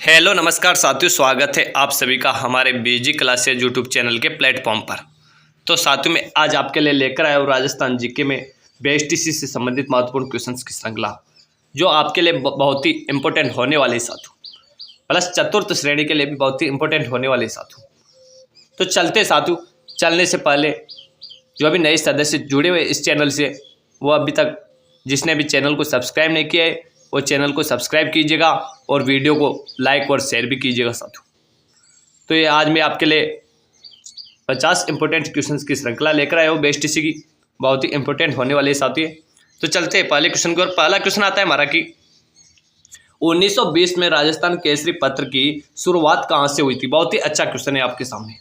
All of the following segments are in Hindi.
हेलो नमस्कार साथियों, स्वागत है आप सभी का हमारे बीजी क्लासेज यूट्यूब चैनल के प्लेटफॉर्म पर। तो साथियों में आज आपके लिए लेकर आया हूँ राजस्थान जीके में बीएसटीसी से संबंधित महत्वपूर्ण क्वेश्चंस की श्रृंखला, जो आपके लिए बहुत ही इंपॉर्टेंट होने वाले साथियों, प्लस चतुर्थ श्रेणी के लिए भी बहुत ही इंपॉर्टेंट होने वाले साथियों। तो चलते साथियों, चलने से पहले जो अभी नए सदस्य जुड़े हुए इस चैनल से, वो अभी तक जिसने भी चैनल को सब्सक्राइब नहीं किया है वो चैनल को सब्सक्राइब कीजिएगा और वीडियो को लाइक और शेयर भी कीजिएगा साथियों। तो ये आज मैं आपके लिए 50 इंपॉर्टेंट क्वेश्चंस की श्रृंखला लेकर आया हूँ बीएसटीसी की, बहुत ही इंपॉर्टेंट होने वाले साथियों। तो चलते हैं पहले क्वेश्चन की ओर। पहला क्वेश्चन आता है हमारा कि 1920 में राजस्थान केसरी पत्र की शुरुआत कहाँ से हुई थी। बहुत ही अच्छा क्वेश्चन है आपके सामने।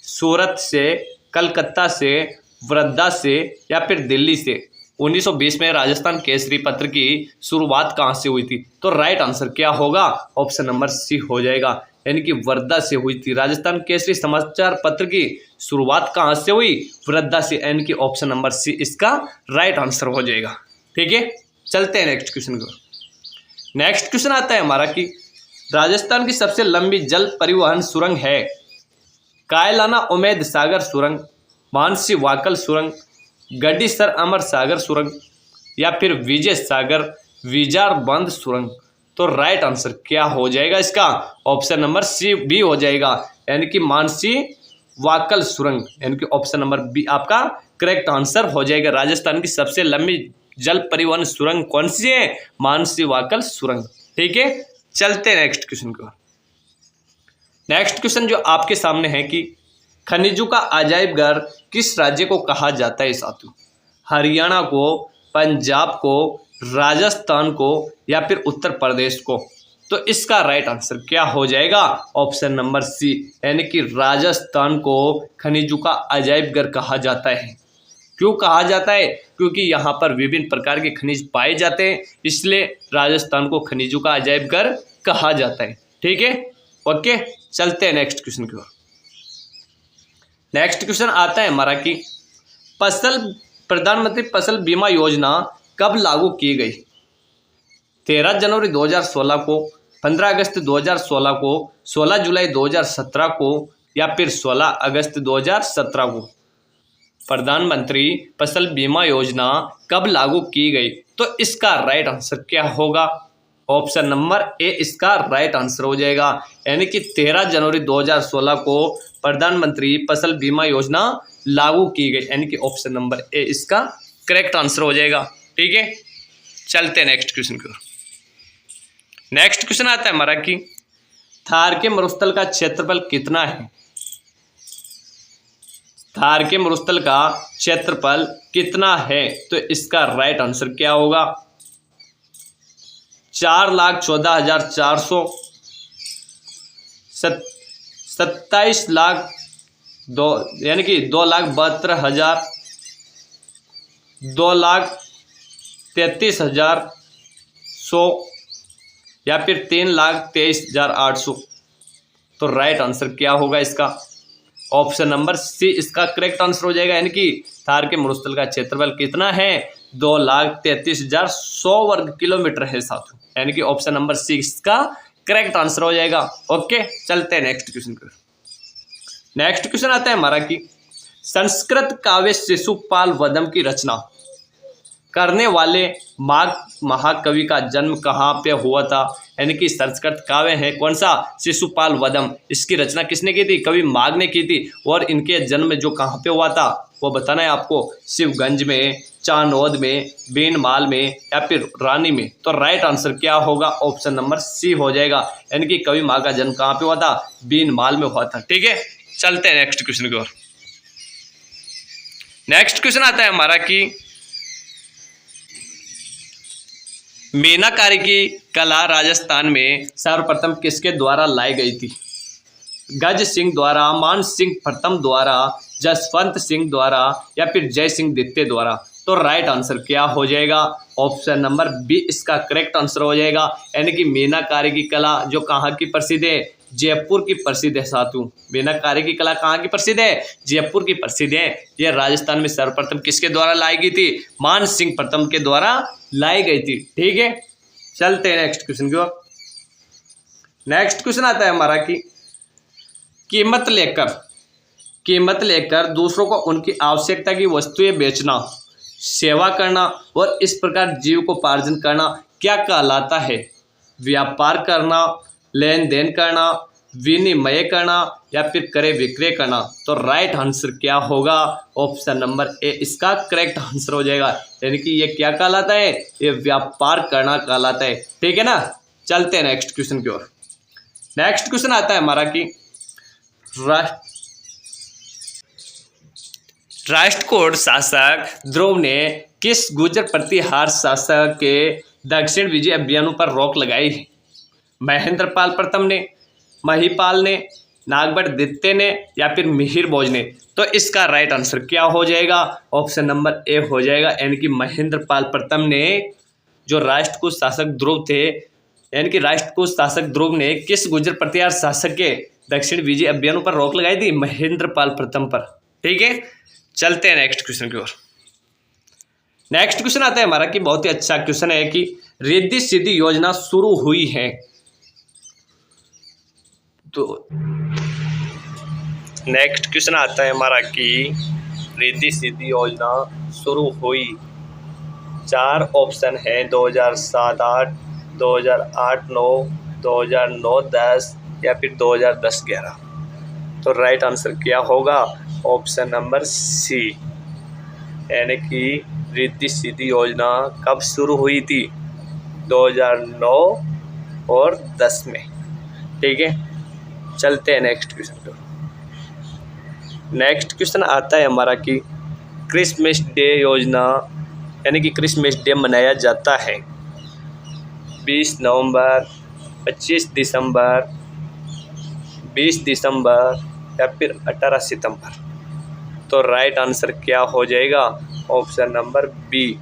सूरत से, कलकत्ता से, वर्धा से या फिर दिल्ली से 1920 में राजस्थान केसरी पत्र की शुरुआत कहाँ से हुई थी। तो राइट आंसर क्या होगा? ऑप्शन नंबर सी हो जाएगा, यानी कि वर्धा से हुई थी। राजस्थान केसरी समाचार पत्र की शुरुआत कहाँ से हुई? वर्धा से, यानी कि ऑप्शन नंबर सी इसका राइट आंसर हो जाएगा। ठीक है, चलते हैं नेक्स्ट क्वेश्चन को। नेक्स्ट क्वेश्चन आता है हमारा कि राजस्थान की सबसे लंबी जल परिवहन सुरंग है। कायलाना उमेद सागर सुरंग, मानसी वाकल सुरंग, गड्डीसर अमर सागर सुरंग या फिर विजय सागर विजार बंद सुरंग। तो राइट आंसर क्या हो जाएगा इसका? ऑप्शन नंबर सी बी हो जाएगा, यानी कि मानसी वाकल सुरंग, यानी कि ऑप्शन नंबर बी आपका करेक्ट आंसर हो जाएगा। राजस्थान की सबसे लंबी जल परिवहन सुरंग कौन सी है? मानसी वाकल सुरंग। ठीक है, चलते हैं नेक्स्ट क्वेश्चन को। नेक्स्ट क्वेश्चन जो आपके सामने है कि खनिजों का अजायब घर किस राज्य को कहा जाता है साथियों? हरियाणा को, पंजाब को, राजस्थान को या फिर उत्तर प्रदेश को। तो इसका राइट आंसर क्या हो जाएगा? ऑप्शन नंबर सी, यानी कि राजस्थान को खनिजों का अजायब घर कहा जाता है। क्यों कहा जाता है? क्योंकि यहाँ पर विभिन्न प्रकार के खनिज पाए जाते हैं, इसलिए राजस्थान को खनिजों का अजायब घर कहा जाता है। ठीक है, ओके, चलते हैं नेक्स्ट क्वेश्चन की ओर। नेक्स्ट क्वेश्चन आता है हमारा कि प्रधानमंत्री फसल बीमा योजना कब लागू की गई? 13 जनवरी 2016 को, 15 अगस्त 2016 को, 16 जुलाई 2017 को या फिर 16 अगस्त 2017 को। प्रधानमंत्री फसल बीमा योजना कब लागू की गई? तो इसका राइट आंसर क्या होगा? ऑप्शन नंबर ए इसका राइट आंसर हो जाएगा, यानी कि 13 जनवरी 2016 को प्रधानमंत्री फसल बीमा योजना लागू की गई, यानी कि ऑप्शन नंबर ए इसका करेक्ट आंसर हो जाएगा। ठीक है, चलते हैं नेक्स्ट क्वेश्चन की ओर। नेक्स्ट क्वेश्चन आता है हमारा कि थार के मरुस्थल का क्षेत्रफल कितना है? थार के मरुस्थल का क्षेत्रफल कितना है? तो इसका राइट आंसर क्या होगा? 4,14,400, 27 लाख दो, यानी कि 2,72,000, 2,33,100 या फिर 3,23,800। तो राइट आंसर क्या होगा इसका? ऑप्शन नंबर सी इसका करेक्ट आंसर हो जाएगा, यानी कि थार के मरुस्थल का क्षेत्रफल कितना है? 2,33,100 वर्ग किलोमीटर है साथियों, यानी कि ऑप्शन नंबर सी इसका करेक्ट आंसर हो जाएगा। ओके, चलते हैं नेक्स्ट क्वेश्चन पर। नेक्स्ट क्वेश्चन आता है हमारा कि संस्कृत काव्य शिशुपाल वधम की रचना करने वाले माघ महाकवि का जन्म कहाँ पे हुआ था? यानी कि संस्कृत काव्य है कौन सा? शिशुपाल वधम। इसकी रचना किसने की थी? कवि माघ ने की थी। और इनके जन्म जो कहाँ पे हुआ था वो बताना है आपको। शिवगंज में, चांदोद में, बीनमाल में या फिर रानी में। तो राइट आंसर क्या होगा? ऑप्शन नंबर सी हो जाएगा, यानी कि कवि माघ का जन्म कहाँ पे हुआ था? बीनमाल में हुआ था। ठीक है, चलते हैं नेक्स्ट क्वेश्चन की ओर। नेक्स्ट क्वेश्चन आता है हमारा कि मीनाकारी की कला राजस्थान में सर्वप्रथम किसके द्वारा लाई गई थी? गज सिंह द्वारा, मान सिंह प्रथम द्वारा, जसवंत सिंह द्वारा या फिर जय सिंह द्वितीय द्वारा। तो राइट आंसर क्या हो जाएगा? ऑप्शन नंबर बी इसका करेक्ट आंसर हो जाएगा, यानी कि मीनाकारी की कला जो कहाँ की प्रसिद्ध है? जयपुर की प्रसिद्ध है साथियों। मीनाकारी की कला कहाँ की प्रसिद्ध है? जयपुर की प्रसिद्ध है। यह राजस्थान में सर्वप्रथम किसके द्वारा लाई गई थी? मान सिंह प्रथम के द्वारा लाई गई थी। ठीक है, चलते हैं नेक्स्ट क्वेश्चन की ओर। नेक्स्ट क्वेश्चन आता है हमारा कि कीमत लेकर दूसरों को उनकी आवश्यकता की वस्तुएं बेचना, सेवा करना और इस प्रकार जीविकोपार्जन करना क्या कहलाता है? व्यापार करना, लेन देन करना, विनिमय करना या फिर क्रय विक्रय करना। तो राइट आंसर क्या होगा? ऑप्शन नंबर ए इसका करेक्ट आंसर हो जाएगा। यानी कि ये क्या कहलाता है? ये व्यापार करना कहलाता है। ठीक है ना। चलते हैं नेक्स्ट क्वेश्चन की ओर। नेक्स्ट क्वेश्चन आता है हमारा कि राष्ट्रकूट शासक ध्रुव ने किस गुर्जर प्रतिहार शासक के दक्षिण विजय अभियानों पर रोक लगाई? महेंद्रपाल प्रथम ने, महिपाल ने, नागभट्ट द्वितीय ने या फिर मिहिर भोज ने। तो इसका राइट आंसर क्या हो जाएगा? ऑप्शन नंबर ए हो जाएगा। यानी कि महेंद्रपाल प्रथम ने, जो राष्ट्रकूट शासक ध्रुव थे, यानी कि राष्ट्रकूट शासक ध्रुव ने किस गुर्जर प्रतिहार शासक के दक्षिण विजय अभियानों पर रोक लगाई थी? महेंद्रपाल प्रथम पर। ठीक है। चलते हैं नेक्स्ट क्वेश्चन की ओर। नेक्स्ट क्वेश्चन आता है हमारा कि बहुत ही अच्छा क्वेश्चन है कि रिद्धि सिद्धि योजना शुरू हुई है। तो नेक्स्ट क्वेश्चन आता है हमारा कि रिद्धि सिद्धि योजना शुरू हुई। 4 ऑप्शन है 2007-8, 2008-9, 2009-10 या फिर 2010-11। तो राइट आंसर क्या होगा? ऑप्शन नंबर सी, यानी कि रिद्धि सिद्धि योजना कब शुरू हुई थी? 2009 और 10 में। ठीक है। चलते हैं नेक्स्ट क्वेश्चन पर। नेक्स्ट क्वेश्चन आता है हमारा कि क्रिसमस डे योजना, यानी कि क्रिसमस डे मनाया जाता है 20 नवंबर, 25 दिसंबर, 20 दिसंबर या फिर 18 सितंबर। तो राइट आंसर क्या हो जाएगा? ऑप्शन नंबर बी,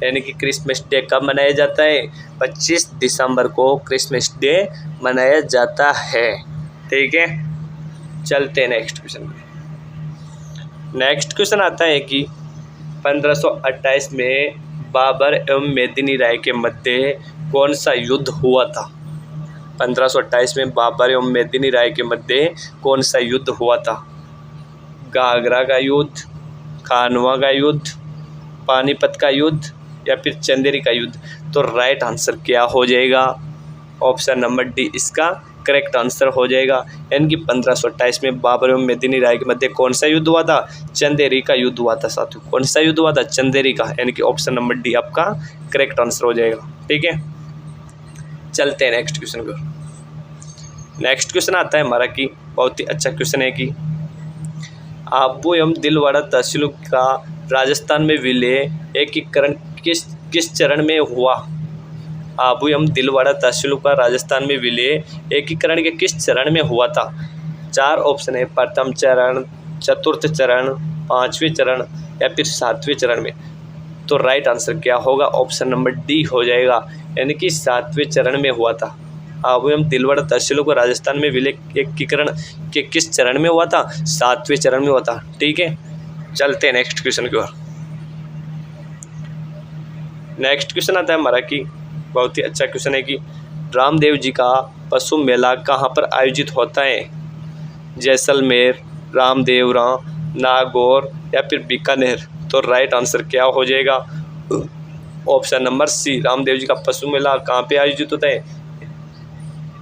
यानी कि क्रिसमस डे कब मनाया जाता है? 25 दिसंबर को क्रिसमस डे मनाया जाता है। ठीक है। चलते हैं नेक्स्ट क्वेश्चन पे। नेक्स्ट क्वेश्चन आता है कि 1528 में बाबर एवं मेदिनी राय के मध्य कौन सा युद्ध हुआ था? 1528 में बाबर एवं मेदिनी राय के मध्य कौन सा युद्ध हुआ था? घाघरा का युद्ध, खानवा का युद्ध, पानीपत का युद्ध या फिर चंदेरी का युद्ध। तो राइट आंसर क्या हो जाएगा? ऑप्शन नंबर डी इसका करेक्ट आंसर हो जाएगा। यानी कि 1528 में बाबर एवं मेदिनी राय के मध्य कौन सा युद्ध हुआ था? चंदेरी का युद्ध हुआ था साथियों। कौन सा युद्ध हुआ था? चंदेरी का। यानी कि ऑप्शन नंबर डी आपका करेक्ट आंसर हो जाएगा। ठीक है। चलते हैं नेक्स्ट क्वेश्चन को। नेक्स्ट क्वेश्चन आता है हमारा कि बहुत ही अच्छा क्वेश्चन है कि आबू एवं दिलवाड़ा तहसीलों का राजस्थान में विलय एकीकरण किस चरण में हुआ? आबू एवं दिलवाड़ा तहसीलों का राजस्थान में विलय एकीकरण के किस चरण में हुआ था? 4 ऑप्शन है, प्रथम चरण, चतुर्थ चरण, 5वें चरण या फिर 7वें चरण में। तो राइट आंसर क्या होगा? ऑप्शन नंबर डी हो जाएगा। यानी कि 7वें चरण में हुआ था। आबू एवं दिलवाड़ा तहसीलों को राजस्थान में विलय एकीकरण के किस चरण में हुआ था? 7वें चरण में हुआ था। ठीक है। चलते हैं नेक्स्ट क्वेश्चन की ओर। नेक्स्ट क्वेश्चन आता है हमारा कि बहुत ही अच्छा क्वेश्चन है कि रामदेव जी का पशु मेला कहाँ पर आयोजित होता है? जैसलमेर, रामदेवरा, नागौर या फिर बीकानेर। तो राइट आंसर क्या हो जाएगा? Option number C, Ramdev ji का पशु मेला कहाँ पे आयोजित होता है?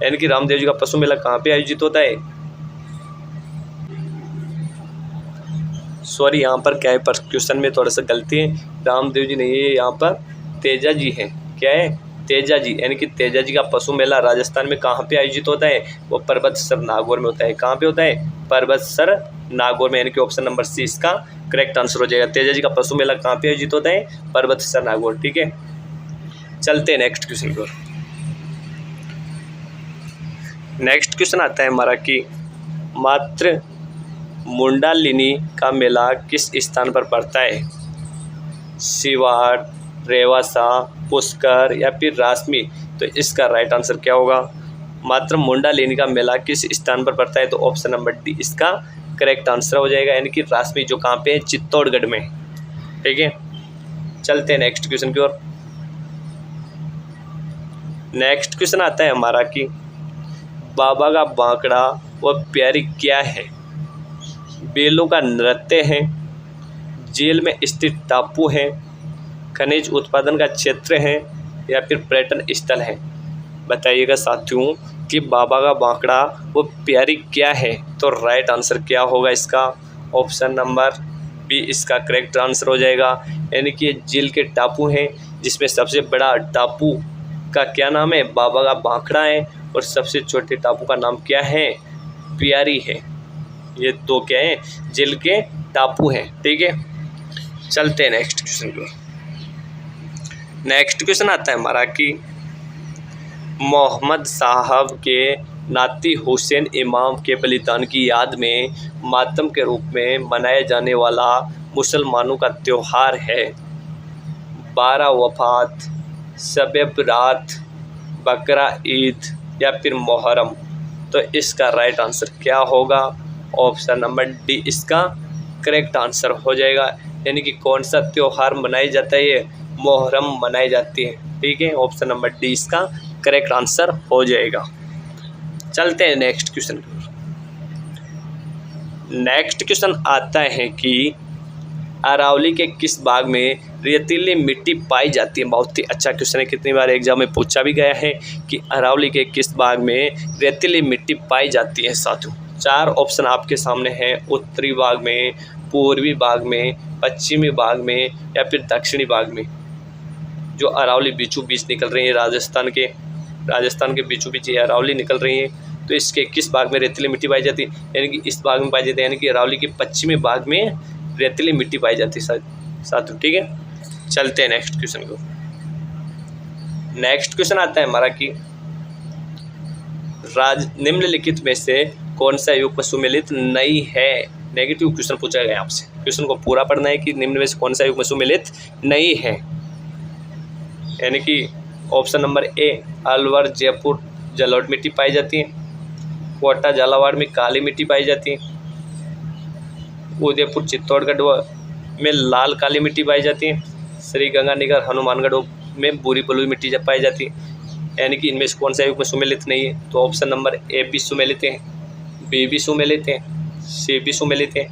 यानी कि रामदेव जी का पशु मेला कहाँ पे आयोजित होता है? सॉरी, यहाँ पर क्या है, पर क्वेश्चन में थोड़ा सा गलती है। रामदेव जी नहीं है, यहाँ पर तेजा जी हैं। क्या है? तेजा जी। यानी कि तेजा जी का पशु मेला राजस्थान में कहाँ पे आयोजित होता है? वो परबतसर नागौर में होता है। कहाँ पे होता है? परबतसर नागौर में। यानी कि ऑप्शन नंबर सी इसका करेक्ट आंसर हो जाएगा। तेजा जी का पशु मेला कहाँ पे आयोजित होता है? परबतसर नागौर। ठीक है। चलते हैं नेक्स्ट क्वेश्चन पर। नेक्स्ट क्वेश्चन आता है हमारा कि मात्र मुंडालिनी का मेला किस स्थान पर पड़ता है? सिवाड़, रेवासा, पुष्कर या फिर रासमी। तो इसका राइट आंसर क्या होगा? मात्र मुंडालिनी का मेला किस स्थान पर पड़ता है? तो ऑप्शन नंबर डी इसका करेक्ट आंसर हो जाएगा। यानी कि रासमी, जो कहाँ पे है? चित्तौड़गढ़ में। ठीक है। चलते हैं नेक्स्ट क्वेश्चन की ओर। नेक्स्ट क्वेश्चन आता है हमारा कि बाबा का बांकड़ा व प्यारी क्या है? बेलों का नृत्य है, जेल में स्थित टापू है, खनिज उत्पादन का क्षेत्र है, या फिर पर्यटन स्थल है? बताइएगा साथियों कि बाबा का बांकड़ा वो प्यारी क्या है? तो राइट आंसर क्या होगा इसका? ऑप्शन नंबर बी इसका करेक्ट आंसर हो जाएगा। यानी कि ये जेल के टापू हैं, जिसमें सबसे बड़ा टापू का क्या नाम है? बाबा का बांकड़ा है, और सबसे छोटे टापू का नाम क्या है? प्यारी है। ये दो क्या है? जेल के टापू हैं। ठीक है, चलते हैं नेक्स्ट क्वेश्चन की ओर। नेक्स्ट क्वेश्चन आता है हमारा कि मोहम्मद साहब के नाती हुसैन इमाम के बलिदान की याद में मातम के रूप में मनाया जाने वाला मुसलमानों का त्यौहार है 12 वफात, शब बरात, बकरा ईद या फिर मुहर्रम? तो इसका राइट आंसर क्या होगा? ऑप्शन नंबर डी इसका करेक्ट आंसर हो जाएगा। यानी कि कौन सा त्यौहार मनाया जाता है? ये मुहर्रम मनाई जाती है। ठीक है, ऑप्शन नंबर डी इसका करेक्ट आंसर हो जाएगा। चलते हैं नेक्स्ट क्वेश्चन की ओर। नेक्स्ट क्वेश्चन आता है कि अरावली के किस बाग में रेतीली मिट्टी पाई जाती है? बहुत ही अच्छा क्वेश्चन है, कितनी बार एग्जाम में पूछा भी गया है कि अरावली के किस बाग में रेतीली मिट्टी पाई जाती है। साथियों 4 ऑप्शन आपके सामने हैं, उत्तरी बाग में, पूर्वी बाग में, पश्चिमी बाग में या फिर दक्षिणी बाग में। जो अरावली बीचों बीच निकल रही है, राजस्थान के बीचों बीच ये अरावली निकल रही है, तो इसके किस बाग में रेतीली मिट्टी पाई जाती है? यानी कि इस बाग में पाई जाती है, यानी कि अरावली के पश्चिमी बाग में रेतीली मिट्टी पाई जाती है साथियों। ठीक है, चलते हैं नेक्स्ट क्वेश्चन को। नेक्स्ट क्वेश्चन आता है हमारा कि निम्नलिखित में से कौन सा युग में सुमेलित नहीं है? नेगेटिव क्वेश्चन पूछा गया आपसे, क्वेश्चन को पूरा पढ़ना है कि निम्न में से कौन सा युग में सुमेलित नहीं है। यानी कि option number A Alwar Jaipur जलोढ़ मिट्टी पाई जाती है, कोटा झालावाड़ में काली मिट्टी पाई जाती है, उदयपुर चित्तौड़गढ़ में लाल काली मिट्टी पाई जाती है, श्री गंगानगर हनुमानगढ़ में बुरी बलुई मिट्टी पाई जाती है। यानी कि इनमें से कौन सा युग में सुमेलित नहीं है? तो ऑप्शन नंबर ए भी सुमेलित है, बी भी सुमेलित है, सी भी सुमेलित है,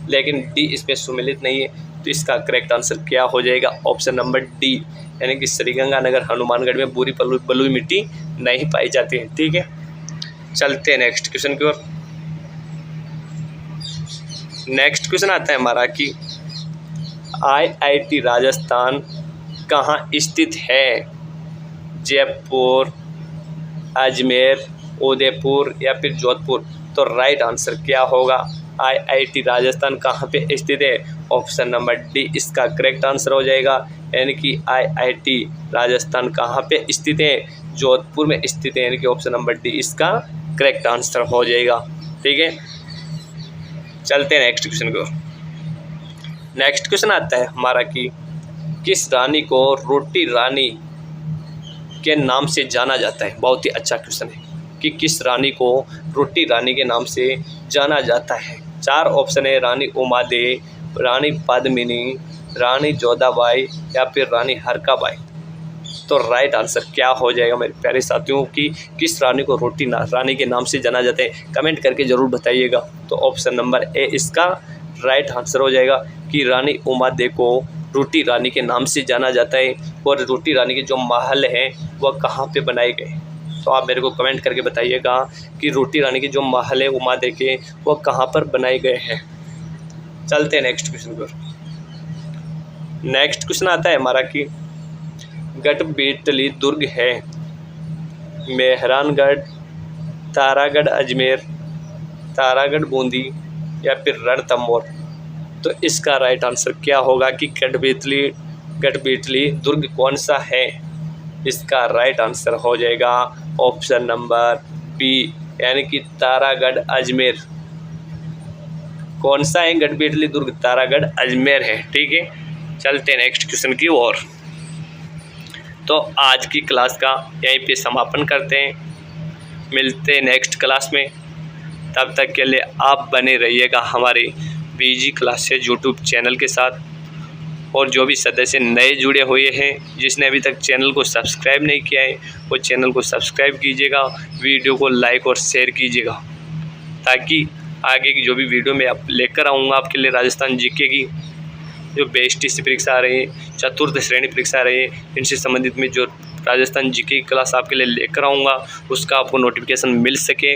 लेकिन डी इसमें सुमेलित नहीं है। तो इसका करेक्ट आंसर क्या हो जाएगा? ऑप्शन नंबर डी, यानी कि श्रीगंगानगर हनुमानगढ़ में बुरी बलुई मिट्टी नहीं पाई जाती है। ठीक है, चलते हैं नेक्स्ट क्वेश्चन की ओर। नेक्स्ट क्वेश्चन आता है हमारा कि IIT राजस्थान कहाँ स्थित है? जयपुर, अजमेर, उदयपुर या फिर जोधपुर? तो राइट आंसर क्या होगा? IIT राजस्थान कहाँ पे स्थित है? ऑप्शन नंबर डी इसका करेक्ट आंसर हो जाएगा। यानी कि IIT राजस्थान कहाँ पे स्थित है? जोधपुर में स्थित है। यानी कि ऑप्शन नंबर डी इसका करेक्ट आंसर हो जाएगा। ठीक है, चलते हैं नेक्स्ट क्वेश्चन को। नेक्स्ट क्वेश्चन आता है हमारा कि किस रानी को रोटी रानी के नाम से जाना जाता है? बहुत ही अच्छा क्वेश्चन है कि किस रानी को रोटी रानी के नाम से जाना जाता है। 4 ऑप्शन है, रानी उमादेवी, रानी पद्मिनी, रानी जोधाबाई या फिर रानी हरकाबाई? तो राइट आंसर क्या हो जाएगा मेरे प्यारे साथियों कि किस रानी को रोटी रानी के नाम से जाना जाता है? कमेंट करके ज़रूर बताइएगा। तो ऑप्शन नंबर ए इसका राइट आंसर हो जाएगा कि रानी उमादेवी को रोटी रानी के नाम से जाना जाता है। और रोटी रानी के जो महल हैं वह कहाँ पे बनाए गए? तो आप मेरे को कमेंट करके बताइएगा कि रोटी रानी के जो महल है उमादेवी के वह कहाँ पर बनाए गए हैं। चलते हैं नेक्स्ट क्वेश्चन पर। नेक्स्ट क्वेश्चन आता है हमारा कि गढ़बेतली दुर्ग है मेहरानगढ़, तारागढ़ अजमेर, तारागढ़ बूंदी या फिर रणथंभौर? तो इसका राइट आंसर क्या होगा कि गढ़बेतली दुर्ग कौन सा है? इसका राइट आंसर हो जाएगा ऑप्शन नंबर बी, यानी कि तारागढ़ अजमेर। कौन सा है गढ़बेतली दुर्ग? तारागढ़ अजमेर है। ठीक है, चलते हैं नेक्स्ट क्वेश्चन की ओर। तो आज की क्लास का यहीं पे समापन करते हैं, मिलते हैं नेक्स्ट क्लास में। तब तक के लिए आप बने रहिएगा हमारे BG क्लासेज यूट्यूब चैनल के साथ। और जो भी सदस्य नए जुड़े हुए हैं, जिसने अभी तक चैनल को सब्सक्राइब नहीं किया है, वो चैनल को सब्सक्राइब कीजिएगा, वीडियो को लाइक और शेयर कीजिएगा, ताकि आगे की जो भी वीडियो मैं आप लेकर आऊँगा आपके लिए राजस्थान जीके की जो बेस्टी परीक्षा आ रही है, चतुर्थ श्रेणी परीक्षा आ रही है, इनसे संबंधित में जो राजस्थान जीके की क्लास आपके लिए लेकर आऊँगा उसका आपको नोटिफिकेशन मिल सके।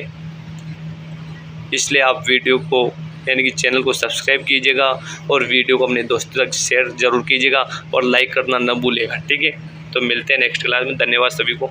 इसलिए आप वीडियो को यानी कि चैनल को सब्सक्राइब कीजिएगा और वीडियो को अपने दोस्तों तक शेयर ज़रूर कीजिएगा और लाइक करना न भूलिएगा। ठीक है, तो मिलते हैं नेक्स्ट क्लास में। धन्यवाद सभी को।